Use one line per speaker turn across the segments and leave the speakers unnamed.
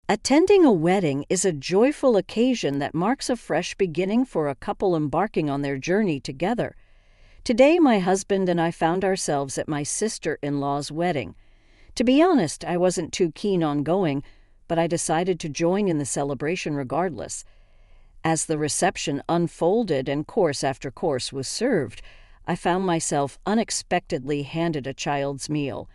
Attending a wedding is a joyful occasion that marks a fresh beginning for a couple embarking on their journey together. Today, my husband and I found ourselves at my sister-in-law's wedding. To be honest, I wasn't too keen on going, but I decided to join in the celebration regardless. As the reception unfolded and course after course was served, I found myself unexpectedly handed a child's meal.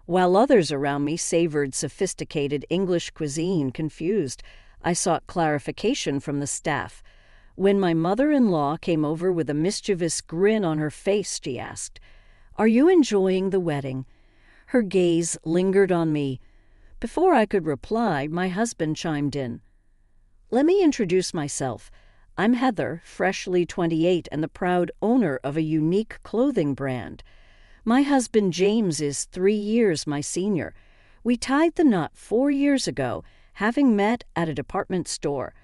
While others around me savored sophisticated English cuisine confused, I sought clarification from the staff. When my mother-in-law came over with a mischievous grin on her face, she asked, "Are you enjoying the wedding?" Her gaze lingered on me. Before I could reply, my husband chimed in. "Let me introduce myself. I'm Heather, freshly 28 and the proud owner of a unique clothing brand. My husband James is 3 years my senior. We tied the knot 4 years ago, having met at a department store.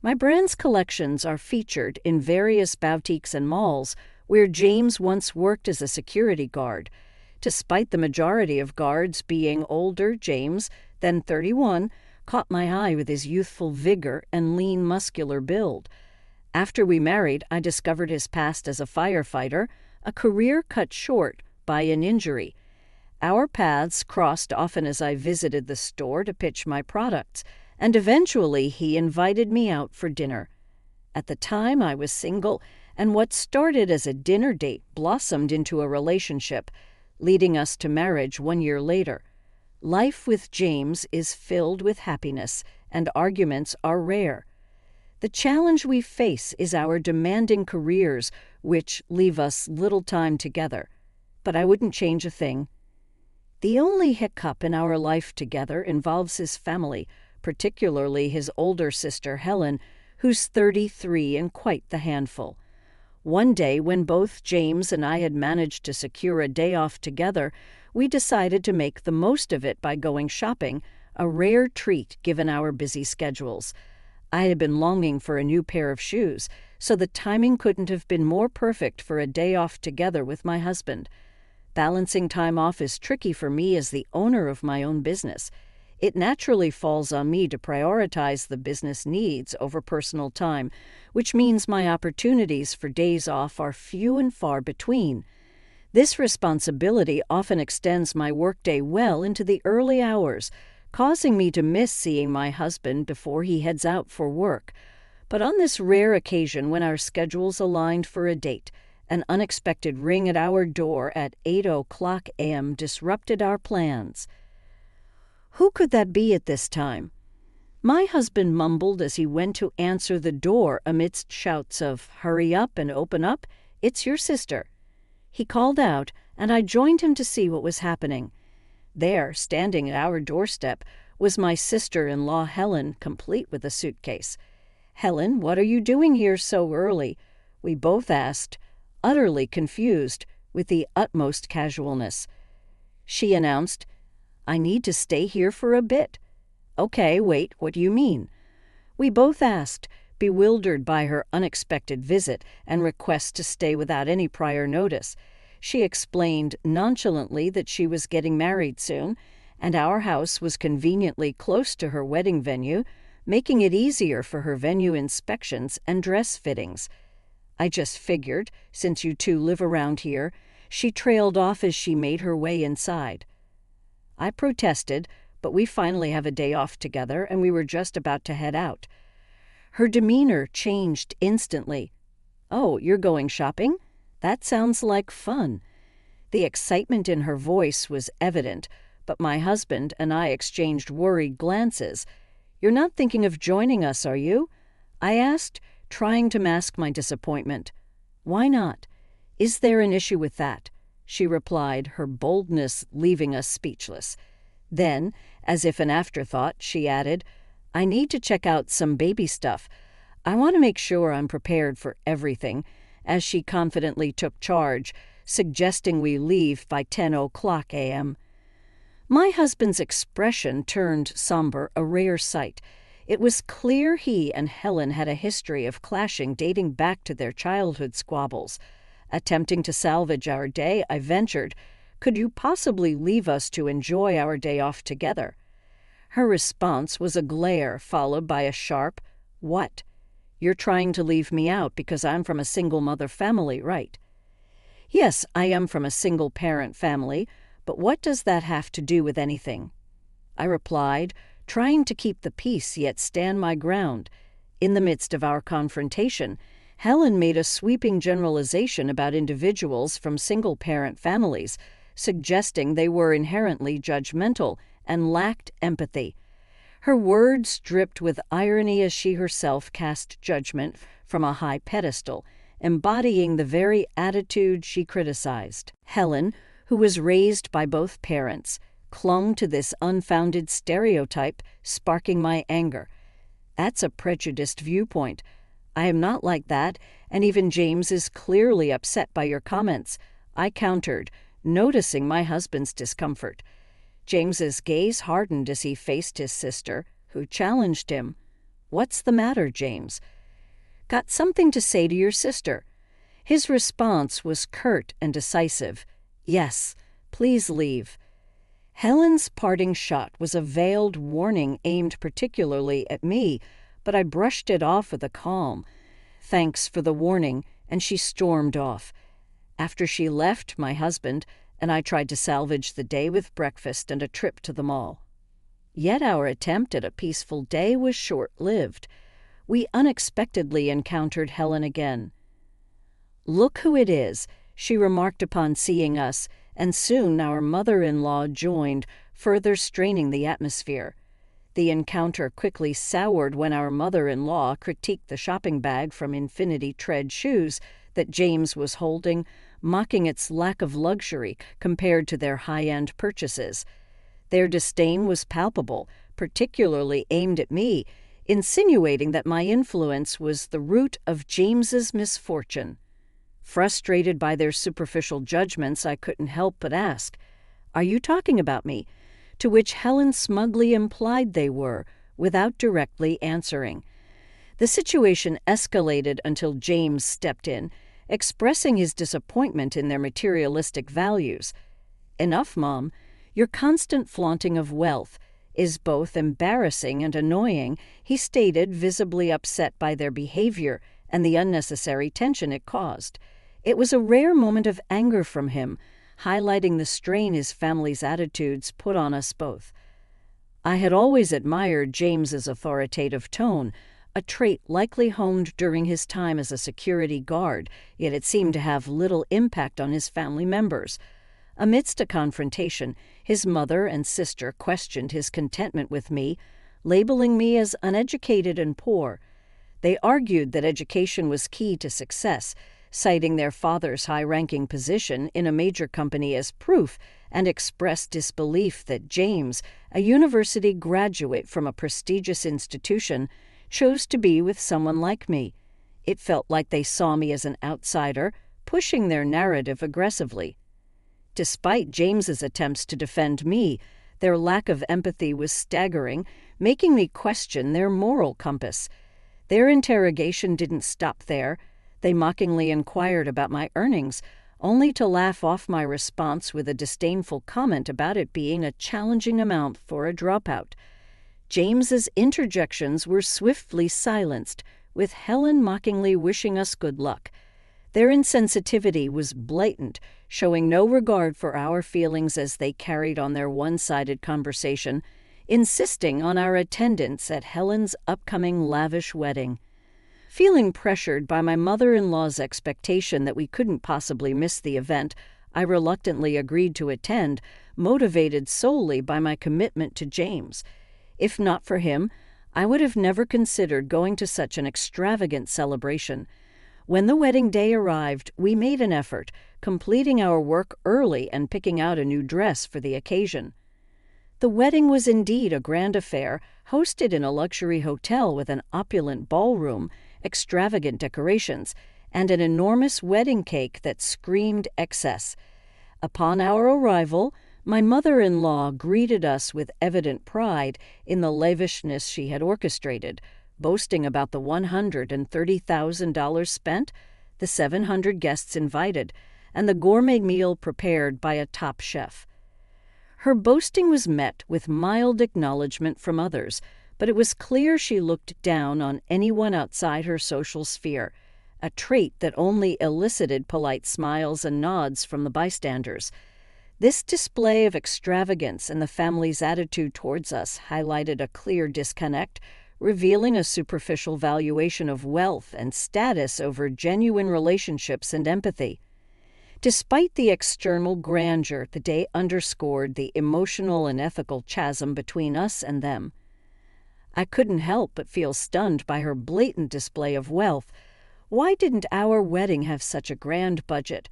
My brand's collections are featured in various boutiques and malls where James once worked as a security guard. Despite the majority of guards being older, James, then 31, caught my eye with his youthful vigor and lean muscular build. After we married, I discovered his past as a firefighter, a career cut short by an injury. Our paths crossed often as I visited the store to pitch my products, and eventually he invited me out for dinner. At the time, I was single, and what started as a dinner date blossomed into a relationship, leading us to marriage 1 year later. Life with James is filled with happiness, and arguments are rare. The challenge we face is our demanding careers, which leave us little time together. But I wouldn't change a thing. The only hiccup in our life together involves his family, particularly his older sister Helen, who's 33 and quite the handful. One day, when both James and I had managed to secure a day off together, we decided to make the most of it by going shopping, a rare treat given our busy schedules. I had been longing for a new pair of shoes, so the timing couldn't have been more perfect for a day off together with my husband. Balancing time off is tricky for me as the owner of my own business. It naturally falls on me to prioritize the business needs over personal time, which means my opportunities for days off are few and far between. This responsibility often extends my workday well into the early hours, causing me to miss seeing my husband before he heads out for work. But on this rare occasion when our schedules aligned for a date, an unexpected ring at our door at 8:00 a.m. disrupted our plans. Who could that be at this time? My husband mumbled as he went to answer the door amidst shouts of, "Hurry up and open up, it's your sister." He called out, and I joined him to see what was happening. There, standing at our doorstep, was my sister-in-law Helen, complete with a suitcase. "Helen, what are you doing here so early?" we both asked, utterly confused, with the utmost casualness. She announced, "I need to stay here for a bit." "Okay, wait, what do you mean?" We both asked, bewildered by her unexpected visit and request to stay without any prior notice. She explained nonchalantly that she was getting married soon, and our house was conveniently close to her wedding venue, making it easier for her venue inspections and dress fittings. "I just figured, since you two live around here," she trailed off as she made her way inside. I protested, but we finally have a day off together, and we were just about to head out. Her demeanor changed instantly. "Oh, you're going shopping? That sounds like fun." The excitement in her voice was evident, but my husband and I exchanged worried glances. "You're not thinking of joining us, are you?" I asked, trying to mask my disappointment. "Why not? Is there an issue with that?" she replied, her boldness leaving us speechless. Then, as if an afterthought, she added, "I need to check out some baby stuff. I want to make sure I'm prepared for everything," as she confidently took charge, suggesting we leave by 10:00 a.m. My husband's expression turned somber, a rare sight. It was clear he and Helen had a history of clashing dating back to their childhood squabbles. Attempting to salvage our day, I ventured, "Could you possibly leave us to enjoy our day off together?" Her response was a glare followed by a sharp, "What? You're trying to leave me out because I'm from a single-mother family, right?" "Yes, I am from a single-parent family, but what does that have to do with anything?" I replied, trying to keep the peace yet stand my ground. In the midst of our confrontation, Helen made a sweeping generalization about individuals from single-parent families, suggesting they were inherently judgmental and lacked empathy. Her words dripped with irony as she herself cast judgment from a high pedestal, embodying the very attitude she criticized. Helen, who was raised by both parents, clung to this unfounded stereotype, sparking my anger. "That's a prejudiced viewpoint. I am not like that, and even James is clearly upset by your comments," I countered, noticing my husband's discomfort. James's gaze hardened as he faced his sister, who challenged him. "What's the matter, James?" "Got something to say to your sister." His response was curt and decisive. "Yes, please leave." Helen's parting shot was a veiled warning aimed particularly at me, but I brushed it off with a calm. "Thanks for the warning," and she stormed off. After she left, my husband and I tried to salvage the day with breakfast and a trip to the mall. Yet our attempt at a peaceful day was short-lived. We unexpectedly encountered Helen again. "Look who it is," she remarked upon seeing us, and soon our mother-in-law joined, further straining the atmosphere. The encounter quickly soured when our mother-in-law critiqued the shopping bag from Infinity Tread shoes that James was holding, mocking its lack of luxury compared to their high-end purchases. Their disdain was palpable, particularly aimed at me, insinuating that my influence was the root of James's misfortune. Frustrated by their superficial judgments, I couldn't help but ask, "Are you talking about me?" To which Helen smugly implied they were, without directly answering. The situation escalated until James stepped in, expressing his disappointment in their materialistic values. "Enough, Mom. Your constant flaunting of wealth is both embarrassing and annoying," he stated, visibly upset by their behavior and the unnecessary tension it caused. It was a rare moment of anger from him, highlighting the strain his family's attitudes put on us both. I had always admired James's authoritative tone, a trait likely honed during his time as a security guard, yet it seemed to have little impact on his family members. Amidst a confrontation, his mother and sister questioned his contentment with me, labeling me as uneducated and poor. They argued that education was key to success, citing their father's high-ranking position in a major company as proof, and expressed disbelief that James, a university graduate from a prestigious institution, chose to be with someone like me. It felt like they saw me as an outsider, pushing their narrative aggressively. Despite James's attempts to defend me, their lack of empathy was staggering, making me question their moral compass. Their interrogation didn't stop there. They mockingly inquired about my earnings, only to laugh off my response with a disdainful comment about it being a challenging amount for a dropout. James's interjections were swiftly silenced, with Helen mockingly wishing us good luck. Their insensitivity was blatant, showing no regard for our feelings as they carried on their one-sided conversation, insisting on our attendance at Helen's upcoming lavish wedding. Feeling pressured by my mother-in-law's expectation that we couldn't possibly miss the event, I reluctantly agreed to attend, motivated solely by my commitment to James. If not for him, I would have never considered going to such an extravagant celebration. When the wedding day arrived, we made an effort, completing our work early and picking out a new dress for the occasion. The wedding was indeed a grand affair, hosted in a luxury hotel with an opulent ballroom, extravagant decorations, and an enormous wedding cake that screamed excess. Upon our arrival, my mother-in-law greeted us with evident pride in the lavishness she had orchestrated, boasting about the $130,000 spent, the 700 guests invited, and the gourmet meal prepared by a top chef. Her boasting was met with mild acknowledgement from others, but it was clear she looked down on anyone outside her social sphere, a trait that only elicited polite smiles and nods from the bystanders. This display of extravagance and the family's attitude towards us highlighted a clear disconnect, revealing a superficial valuation of wealth and status over genuine relationships and empathy. Despite the external grandeur, the day underscored the emotional and ethical chasm between us and them. I couldn't help but feel stunned by her blatant display of wealth. Why didn't our wedding have such a grand budget?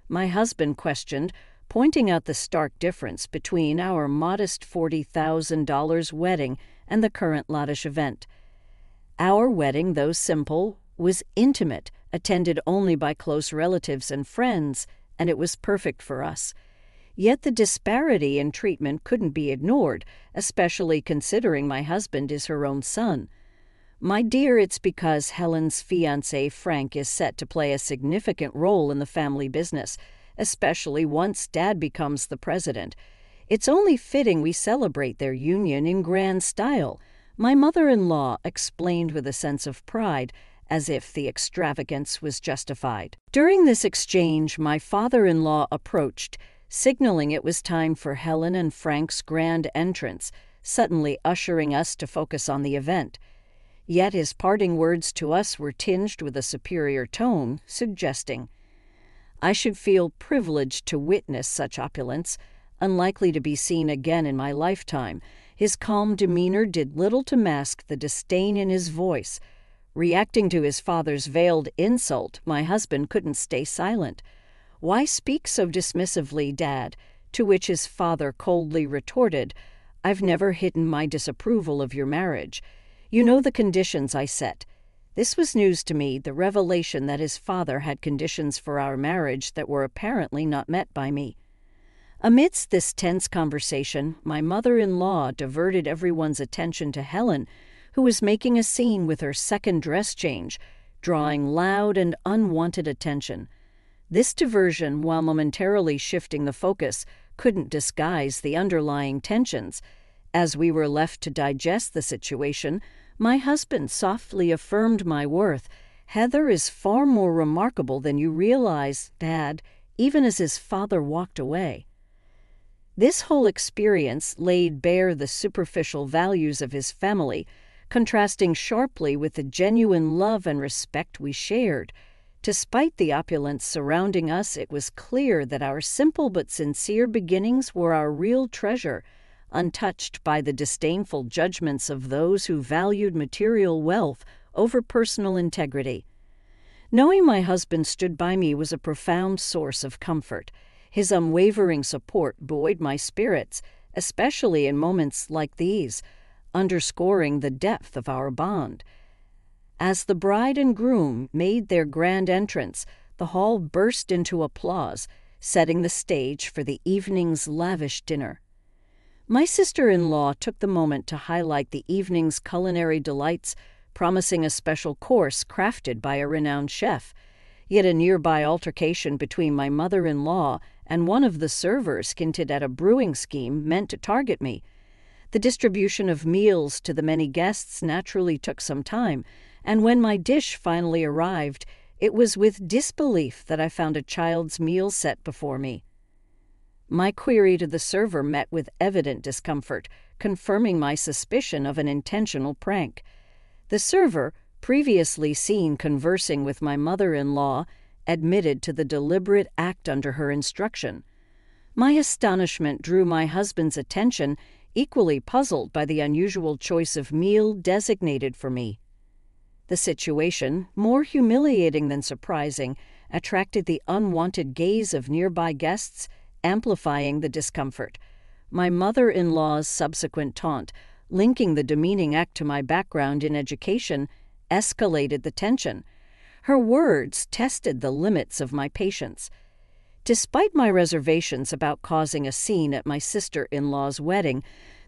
My husband questioned, pointing out the stark difference between our modest $40,000 wedding and the current lavish event. Our wedding, though simple, was intimate, attended only by close relatives and friends, and it was perfect for us. Yet the disparity in treatment couldn't be ignored, especially considering my husband is her own son. "My dear, it's because Helen's fiancé Frank is set to play a significant role in the family business, especially once Dad becomes the president. It's only fitting we celebrate their union in grand style," my mother-in-law explained with a sense of pride, as if the extravagance was justified. During this exchange, my father-in-law approached, signaling it was time for Helen and Frank's grand entrance, suddenly ushering us to focus on the event. Yet his parting words to us were tinged with a superior tone, suggesting, "I should feel privileged to witness such opulence, unlikely to be seen again in my lifetime." His calm demeanor did little to mask the disdain in his voice. Reacting to his father's veiled insult, my husband couldn't stay silent. "Why speak so dismissively, Dad?" To which his father coldly retorted, "I've never hidden my disapproval of your marriage. You know the conditions I set." This was news to me, the revelation that his father had conditions for our marriage that were apparently not met by me. Amidst this tense conversation, my mother-in-law diverted everyone's attention to Helen, who was making a scene with her second dress change, drawing loud and unwanted attention. This diversion, while momentarily shifting the focus, couldn't disguise the underlying tensions. As we were left to digest the situation, my husband softly affirmed my worth. "Heather is far more remarkable than you realize, Dad," even as his father walked away. This whole experience laid bare the superficial values of his family, contrasting sharply with the genuine love and respect we shared. Despite the opulence surrounding us, it was clear that our simple but sincere beginnings were our real treasure, untouched by the disdainful judgments of those who valued material wealth over personal integrity. Knowing my husband stood by me was a profound source of comfort. His unwavering support buoyed my spirits, especially in moments like these, underscoring the depth of our bond. As the bride and groom made their grand entrance, the hall burst into applause, setting the stage for the evening's lavish dinner. My sister-in-law took the moment to highlight the evening's culinary delights, promising a special course crafted by a renowned chef. Yet a nearby altercation between my mother-in-law and one of the servers hinted at a brewing scheme meant to target me. The distribution of meals to the many guests naturally took some time, and when my dish finally arrived, it was with disbelief that I found a child's meal set before me. My query to the server met with evident discomfort, confirming my suspicion of an intentional prank. The server, previously seen conversing with my mother-in-law, admitted to the deliberate act under her instruction. My astonishment drew my husband's attention, equally puzzled by the unusual choice of meal designated for me. The situation, more humiliating than surprising, attracted the unwanted gaze of nearby guests, amplifying the discomfort. My mother-in-law's subsequent taunt, linking the demeaning act to my background in education, escalated the tension. Her words tested the limits of my patience. Despite my reservations about causing a scene at my sister-in-law's wedding,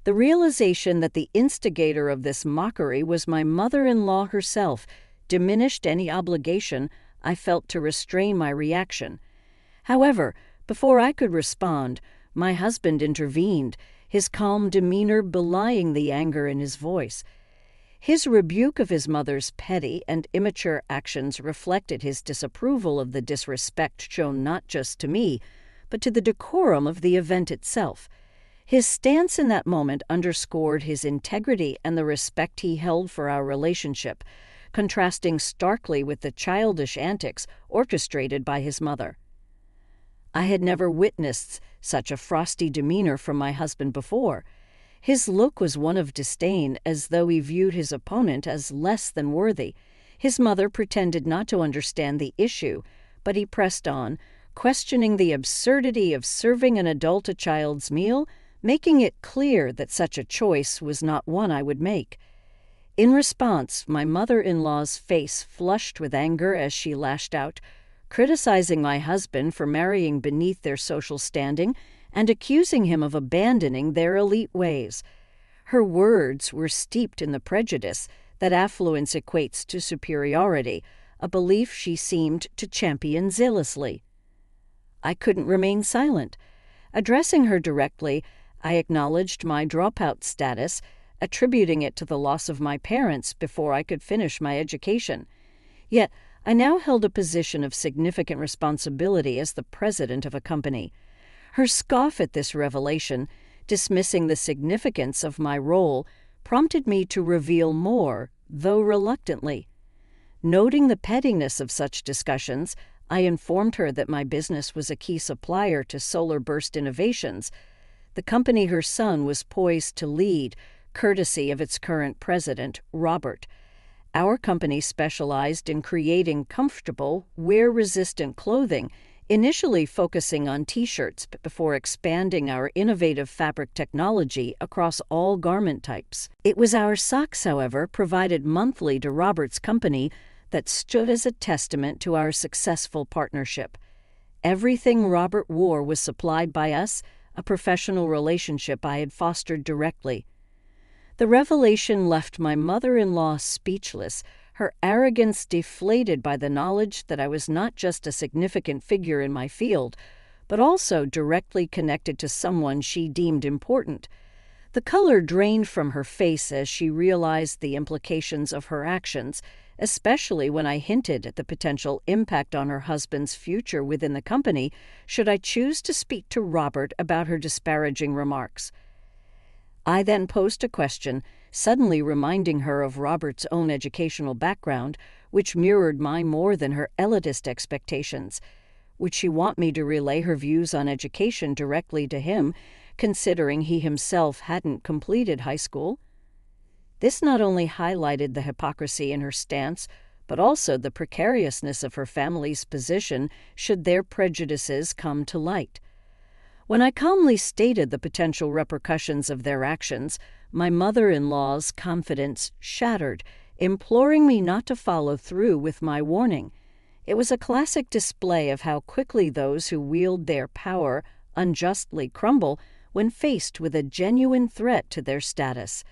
the realization that the instigator of this mockery was my mother-in-law herself diminished any obligation I felt to restrain my reaction. However, before I could respond, My husband intervened, his calm demeanor belying the anger in his voice. His rebuke of his mother's petty and immature actions reflected his disapproval of the disrespect shown not just to me, but to the decorum of the event itself. His stance in that moment underscored his integrity and the respect he held for our relationship, contrasting starkly with the childish antics orchestrated by his mother. I had never witnessed such a frosty demeanor from my husband before. His look was one of disdain, as though he viewed his opponent as less than worthy. His mother pretended not to understand the issue, but he pressed on, questioning the absurdity of serving an adult a child's meal, making it clear that such a choice was not one I would make. In response, my mother-in-law's face flushed with anger as she lashed out, criticizing my husband for marrying beneath their social standing and accusing him of abandoning their elite ways. Her words were steeped in the prejudice that affluence equates to superiority, a belief she seemed to champion zealously. I couldn't remain silent. Addressing her directly, I acknowledged my dropout status, attributing it to the loss of my parents before I could finish my education. Yet, I now held a position of significant responsibility as the president of a company. Her scoff at this revelation, dismissing the significance of my role, prompted me to reveal more, though reluctantly. Noting the pettiness of such discussions, I informed her that my business was a key supplier to Solar Burst Innovations, the company her son was poised to lead, courtesy of its current president, Robert. Our company specialized in creating comfortable, wear-resistant clothing, initially focusing on T-shirts before expanding our innovative fabric technology across all garment types. It was our socks, however, provided monthly to Robert's company that stood as a testament to our successful partnership. Everything Robert wore was supplied by us, a professional relationship I had fostered directly. The revelation left my mother-in-law speechless, her arrogance deflated by the knowledge that I was not just a significant figure in my field, but also directly connected to someone she deemed important. The color drained from her face as she realized the implications of her actions, especially when I hinted at the potential impact on her husband's future within the company should I choose to speak to Robert about her disparaging remarks. I then posed a question, suddenly reminding her of Robert's own educational background, which mirrored mine more than her elitist expectations. Would she want me to relay her views on education directly to him, considering he himself hadn't completed high school? This not only highlighted the hypocrisy in her stance, but also the precariousness of her family's position should their prejudices come to light. When I calmly stated the potential repercussions of their actions, my mother-in-law's confidence shattered, imploring me not to follow through with my warning. It was a classic display of how quickly those who wield their power unjustly crumble when faced with a genuine threat to their status.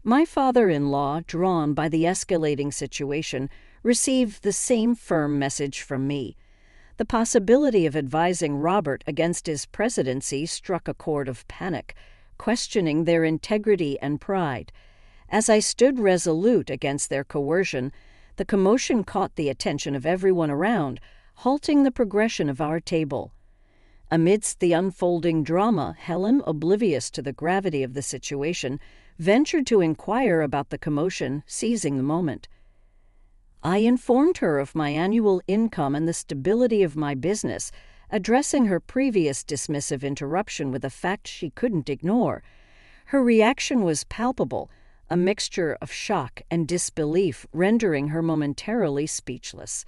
My father-in-law, drawn by the escalating situation, received the same firm message from me. The possibility of advising Robert against his presidency struck a chord of panic, questioning their integrity and pride. As I stood resolute against their coercion, the commotion caught the attention of everyone around, halting the progression of our table. Amidst the unfolding drama, Helen, oblivious to the gravity of the situation, ventured to inquire about the commotion, seizing the moment. I informed her of my annual income and the stability of my business, addressing her previous dismissive interruption with a fact she couldn't ignore. Her reaction was palpable, a mixture of shock and disbelief rendering her momentarily speechless.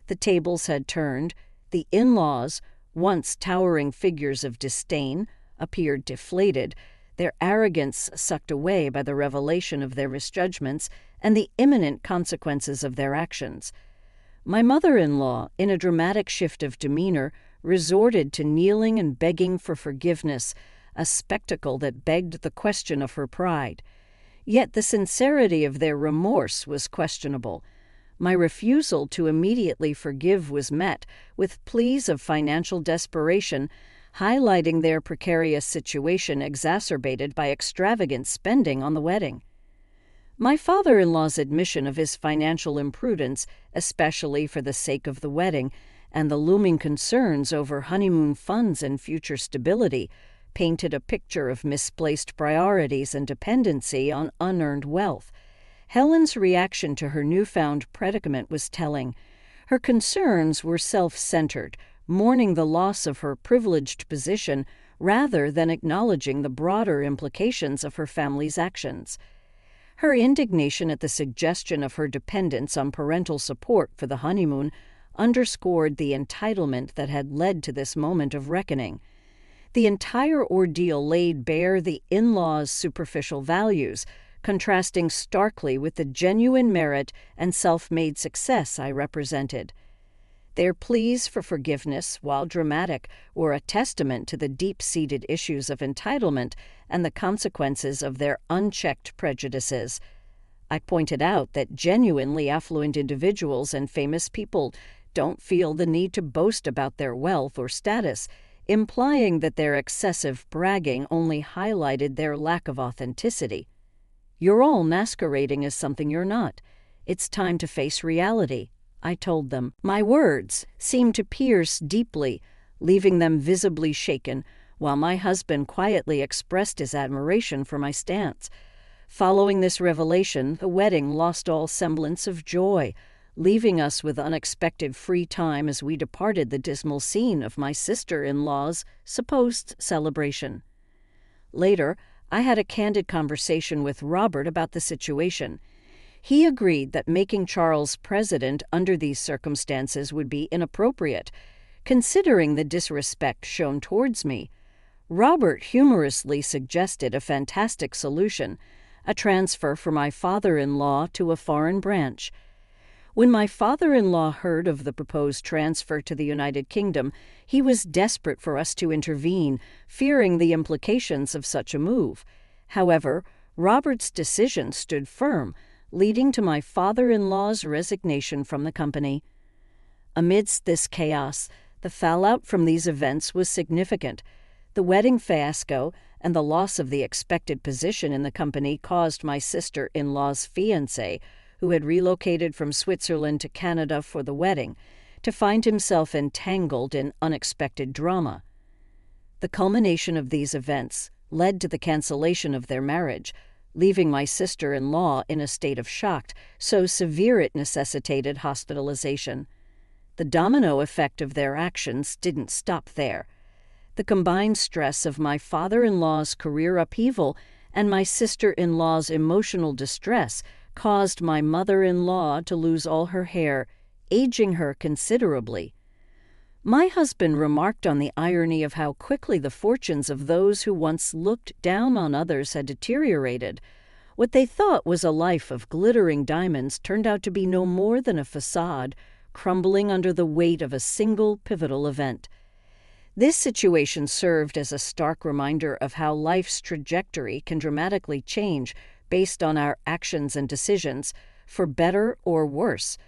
The tables had turned. The in-laws, once towering figures of disdain, appeared deflated, their arrogance sucked away by the revelation of their misjudgments and the imminent consequences of their actions. My mother-in-law, in a dramatic shift of demeanor, resorted to kneeling and begging for forgiveness, a spectacle that begged the question of her pride. Yet the sincerity of their remorse was questionable. My refusal to immediately forgive was met with pleas of financial desperation, highlighting their precarious situation exacerbated by extravagant spending on the wedding. My father-in-law's admission of his financial imprudence, especially for the sake of the wedding, and the looming concerns over honeymoon funds and future stability, painted a picture of misplaced priorities and dependency on unearned wealth. Helen's reaction to her newfound predicament was telling. Her concerns were self-centered, mourning the loss of her privileged position rather than acknowledging the broader implications of her family's actions. Her indignation at the suggestion of her dependence on parental support for the honeymoon underscored the entitlement that had led to this moment of reckoning. The entire ordeal laid bare the in-laws' superficial values, contrasting starkly with the genuine merit and self-made success I represented. Their pleas for forgiveness, while dramatic, were a testament to the deep-seated issues of entitlement and the consequences of their unchecked prejudices. I pointed out that genuinely affluent individuals and famous people don't feel the need to boast about their wealth or status, implying that their excessive bragging only highlighted their lack of authenticity. You're all masquerading as something you're not. It's time to face reality, I told them. My words seemed to pierce deeply, leaving them visibly shaken, while my husband quietly expressed his admiration for my stance. Following this revelation, the wedding lost all semblance of joy, leaving us with unexpected free time as we departed the dismal scene of my sister-in-law's supposed celebration. Later, I had a candid conversation with Robert about the situation. He agreed that making Charles president under these circumstances would be inappropriate, considering the disrespect shown towards me. Robert humorously suggested a fantastic solution, a transfer for my father-in-law to a foreign branch. When my father-in-law heard of the proposed transfer to the United Kingdom, he was desperate for us to intervene, fearing the implications of such a move. However, Robert's decision stood firm, leading to my father-in-law's resignation from the company. Amidst this chaos, the fallout from these events was significant. The wedding fiasco and the loss of the expected position in the company caused my sister-in-law's fiancé, who had relocated from Switzerland to Canada for the wedding, to find himself entangled in unexpected drama. The culmination of these events led to the cancellation of their marriage, leaving my sister-in-law in a state of shock so severe it necessitated hospitalization. The domino effect of their actions didn't stop there. The combined stress of my father-in-law's career upheaval and my sister-in-law's emotional distress caused my mother-in-law to lose all her hair, aging her considerably. My husband remarked on the irony of how quickly the fortunes of those who once looked down on others had deteriorated. What they thought was a life of glittering diamonds turned out to be no more than a facade, crumbling under the weight of a single pivotal event. This situation served as a stark reminder of how life's trajectory can dramatically change based on our actions and decisions, for better or worse.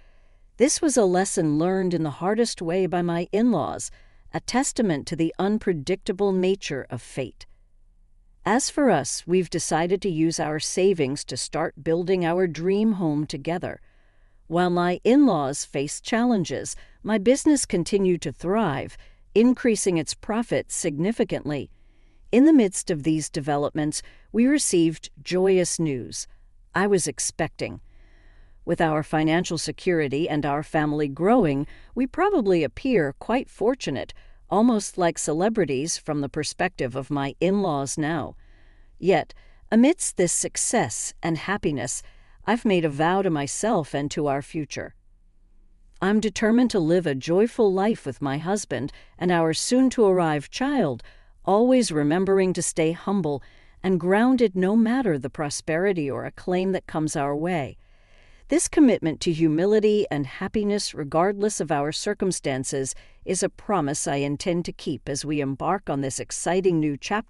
This was a lesson learned in the hardest way by my in-laws, a testament to the unpredictable nature of fate. As for us, we've decided to use our savings to start building our dream home together. While my in-laws faced challenges, my business continued to thrive, increasing its profits significantly. In the midst of these developments, we received joyous news. I was expecting. With our financial security and our family growing, we probably appear quite fortunate, almost like celebrities from the perspective of my in-laws now. Yet, amidst this success and happiness, I've made a vow to myself and to our future. I'm determined to live a joyful life with my husband and our soon-to-arrive child, always remembering to stay humble and grounded no matter the prosperity or acclaim that comes our way. This commitment to humility and happiness regardless of our circumstances is a promise I intend to keep as we embark on this exciting new chapter